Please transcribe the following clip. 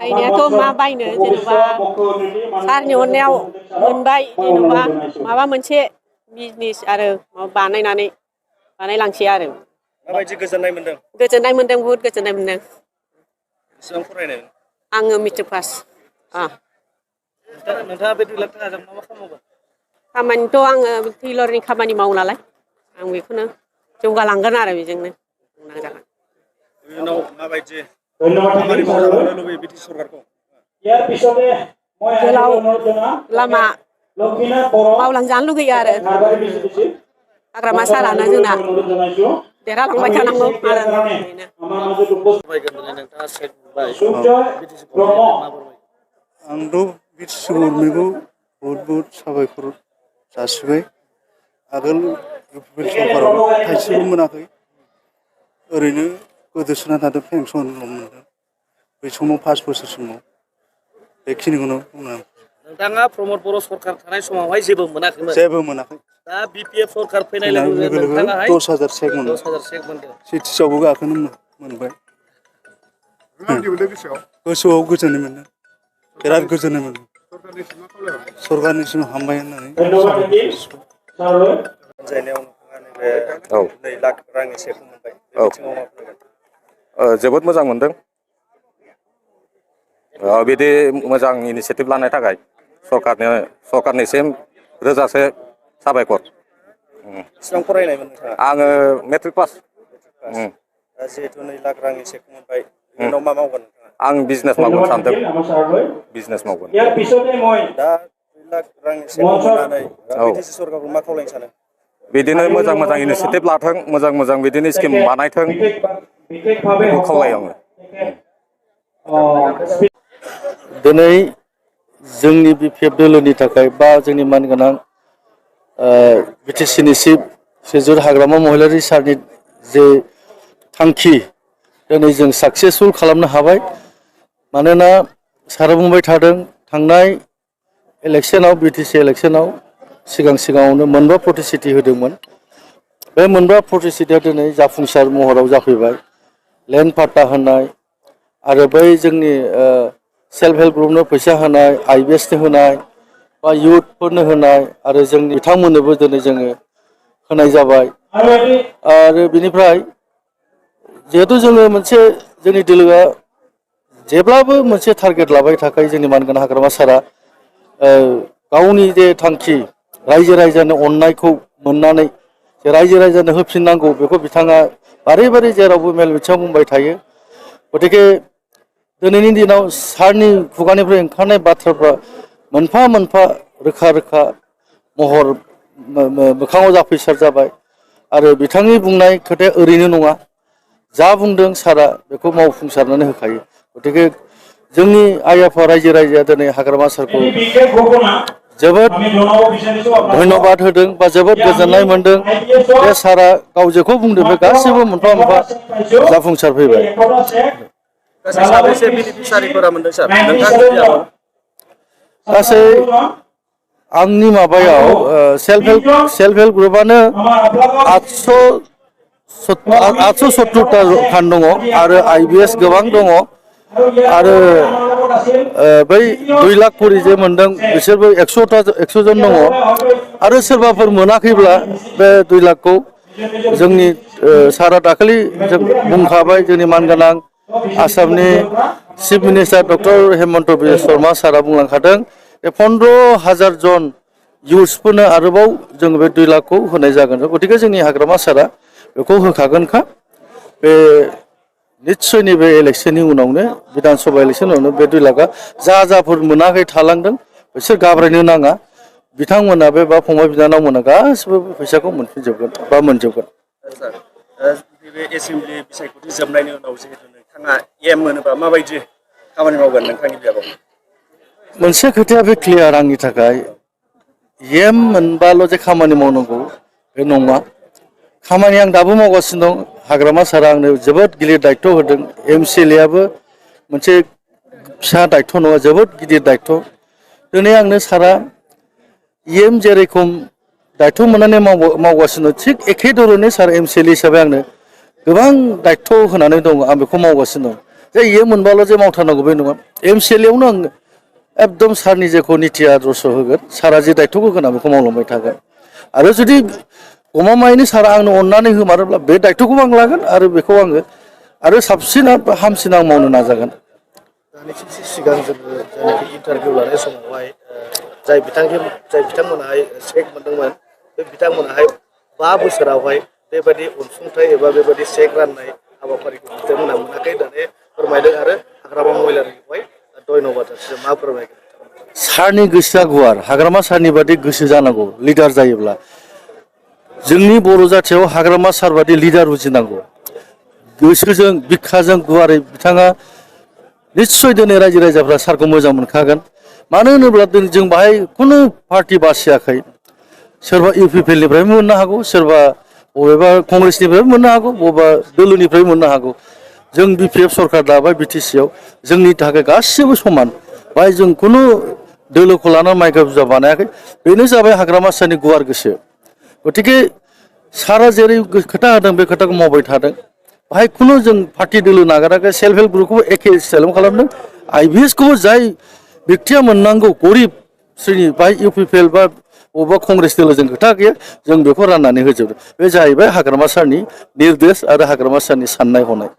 बायनायाथ' मा बायनो जेनेबा सारनि अननायाव मोनबाय जेनेबा माबा मोनसे बिजनेस आरो बानायलांसै आरो माबायदि गोजोननाय मोनदों? गोजोननाय मोनदों, बहुद गोजोननाय मोनदों। बेसेबां फरायनाय? आङो मेट्रिक पास। नोंथाङा बे 2 लाख थाखाजों मा खालामगोन? खामानिथ' आङो टेलरनि खामानि मावो नालाय आं बेखौनो जौगालांगोन आरो बेजोंनो नाजागोन। इयुनाव माबायदि खामानि मावजानो लुबैयो बिटि सरकारखौ? गोलाव लामा मावलांजानो लुगैयो आरो हाग्रामा सारानो जोंना देरहालांबाय थानांगौ आरो आंथ' बिटि सि गभर्नमेन्टखौ बहुद साबायखर जासिबाय। आगोल इउपिपिएल सरकाराव थाइसेबो मोनाखै, ओरैनो गोदोसोना थादों, पेन्सनल' मोनदों बै समाव 5 बोसोर समाव। बेखिनिखौनो बुंनो आं। नोंथाङा प्रमद बर' सरकार थानाय समावहाय जेबो मोनाखैमोन? जेबो मोनाखै। दा बिपिएफ सरकार फैनाय लोगो लोगो नोंथाङाहाय 10,000 चेक मोनदों। 10,000 चेक मोनदों। सिटिसआवबो गाखोनो मोनबाय। गोसोआव गोजोननाय मोनदों, बिराद गोजोननाय मोनदों। सरकारनिसिम हामबाय होननानै अनजायनायाव नोंथाङा नैबे 2 लाख रांनि चेक मोनबाय, बे बिथिङाव मा बुंगोन? जोबोद मोजां मोनदों। बिदि मोजां इनिसियेटिभ लानाय थाखाय सरकारनिसिम रोजासे साबायखर। बेसेबां फरायनायमोन नोंथाङा? आङो मेट्रिक पास। दा जिहेतु 2 लाख रांनि चेक मोनबाय, इयुनाव मा मावगोन नोंथाङा? आं बिजनेस मावगोन सानदों। बिजनेस मावगोन। दा 2 लाख रांनि चेक मोननानै बिटि सि सरकारखौ मा खावलायनो सानो? बिदिनो मोजां इनिसियेटिभ लाथों, मोजां बिदिनो स्किम बानायथों, बेखौ खावलायो आङो। दिनै जोंनि बिपिएफ दोलोनि थाखाय बा जोंनि मानगोनां बिटिसिनि चिफ श्रीजुत हाग्रामा महिलारी सारनि जे थांखि दिनै जों साक्सेसफुल खालामनो हाबाय। मानोना सारा बुंबाय थादों थांनाय इलेक्सनाव बिटिसि इलेक्सनाव सिगाङावनो 4 प्रतिश्रुति होदोंमोन। बे 4 प्रतिश्रुतिया दिनै जाफुंसार महराव जाफैबाय। लेन्ड पाट्टा होनाय आरो बै जोंनि सेल्फ हेल्प ग्रुपनो फैसा होनाय, आइबिएसनो होनाय बा इयुथफोरनो होनाय आरो जोंनि बिथांमोननोबो दिनै जोङो होनाय जाबाय। आरो बिनिफ्राय जिहेतु जोङो मोनसे जोंनि दोलोआ जेब्लाबो मोनसे टारगेट लाबाय थाखायो, जोंनि मानगोनां हाग्रामा सारा गावनि जे थांखि रायजो राजानि अननायखौ मोननानै जे रायजो राजानो होफिननांगौ, बेखौ बिथाङा बारे जेरावबो मेल मिथिङाव बुंबाय थायो। गतिके दिनैनि दिनाव सारनि खुगानिफ्राय ओंखारनाय बाथ्राफ्रा मोनफा रोखा महर मोखाङाव जाफैसार जाबाय। आरो बिथांनि बुंनाय खोथाया ओरैनो नङा, जा बुंदों सारा बेखौ मावफुंसारनानै होखायो। गतिके जोंनि आइ आफा रायजो राजाया दिनै हाग्रामा सारखौ जोबोद धन्यबाद होदों बा जोबोद गोजोननाय मोनदों। बे सारा गाव जेखौ बुंदों बे गासैबो मोनफा जाफुंसार फैबाय। गासै साबेसे बेनिफिसारिफोरा मोनदों सार नोंथांनि बियाबाव? गासै आंनि माबायाव सेल्फ हेल्प ग्रुपआनो 870टा खान दङ आरो आइबिएस गोबां दङ आरो बै 2 लाख करि जे मोनदों बिसोरबो 100 जन दङ। आरो सोरबाफोर मोनाखैब्ला बे 2 लाखखौ जोंनि सारा दाखालि जों बुंखाबाय, जोंनि मानगोनां आसामनि chief minister doctor Hemant Biswa Sharma सारा बुंलांखादों, 15,000 जन इउथ्सफोरनो आरोबाव जोङो बे 2 लाखखौ होनाय जागोन। गतिके जोंनि हाग्रामा सारा बेखौ होखागोनखा। बे निस्सय नैबे इलेक्सननि उनावनो, बिधान सभा इलेक्सननि बे 2 लाखआ जाफोर मोनाखै थालांदों बिसोर घाबरायनो नाङा। बिथांमोना बे बा फंबाय बिनानावमोना गासिबो फैसाखौ मोनफिनजोबगोन बा मोनजोबगोन। बे एसेमब्लि बिसायख'थि जोबनायनि उनाव जिहेतु नोंथाङा एम मोनोबा माबायदि खामानि मावगोन नोंथांनि बियाबाव? मोनसे खोथाया बे क्लियार आंनि थाखाय, एम मोनबाल' जे खामानि मावनांगौ बे नङा। खामानि आं दाबो मावगासिनो दं। हाग्रामा सारा आंनो जोबोद गिलिर दायथ' होदों। MCLAआबो मोनसे फिसा दायथ' नङा, जोबोद गिदिर दायथ'। दिनै आंनो सारा एम जेरेखम दायथ' मोननानै मावगासिनो, थिग एखे धरनै सार MCLA हिसाबै आंनो गोबां दायथ' होनानै दङ, आं बेखौ मावगासिनो दं। जे इयो मोनबाल' जे मावथारनांगौ बे नङा MCLAयावनो आं एकदम सारनि जेखौ निति आदर्श होगोन सारा जे दायथ' होगोन आं बेखौ मावलांबाय थागोन आरो जुदि गमामायैनो सारा आंनो अननानै होमारोब्ला बे दायथ'खौबो आं लागोन आरो बेखौ आङो आरो साबसिन हामसिन आं मावनो नाजागोन। दानिसो सिगां जोङो जायनाखि इन्टारभिउ लानाय समावहाय जाय बिथांमोनाहाय चेक मोनदोंमोन बे बिथांमोनाहाय 5 बोसोरावहाय बेबायदि अनसुंथाइ एबा बेबायदि चेक राननाय हाबाफारिखौ बिथांमोना मोनाखै होननानै फोरमायदों आरो हाग्रामा महिलारिखौहाय धन्यबाद मा फोरमायगोन? सारनि गोसोआ गुवार हाग्रामा सारनि बादि गोसो जानांगौ लिडार जायोब्ला जोंनि बर' जाथियाव हाग्रामा सार बादि लिडार उजिनांगौ गोसोजों बिखाजों गुवारै बिथाङा निस्सय दिनै रायजो राजाफ्रा सारखौ मोजां मोनखागोन मानो होनोब्ला जों बाहाय खुनु पार्टि बासियाखै सोरबा UPPनिफ्रायबो मोननो हागौ सोरबा बबेबा कंग्रेसनिफ्रायबो मोननो हागौ बबेबा दोलोनिफ्रायबो मोननो हागौ जों BPF सरकार दाबाय BTCआव जोंनि थाखाय गासिबो समान बाहाय जों खुनु दोलोखौ लानानै माइका बुजा बानायाखै बेनो जाबाय हाग्रामा सारनि गुवार गोसो गतिके सारा जेरै खोथा होदों बे खोथाखौ मावबाय थादों बाहाय खुनु जों पार्टि दोलो नागाराखै सेल्फ हेल्प ग्रुपखौबो एखे स्टाइलाव खालामदों IBSखौबो जाय बेक्तिया मोननांगौ गरिब श्रेणी बाहाय UPPL बा बबेबा कंग्रेस दोलोजों खोथा गैया जों बेखौ राननानै होजोबदों बे जाहैबाय हाग्रामा सारनि निर्देश आरो हाग्रामा सारनि साननाय हनाय।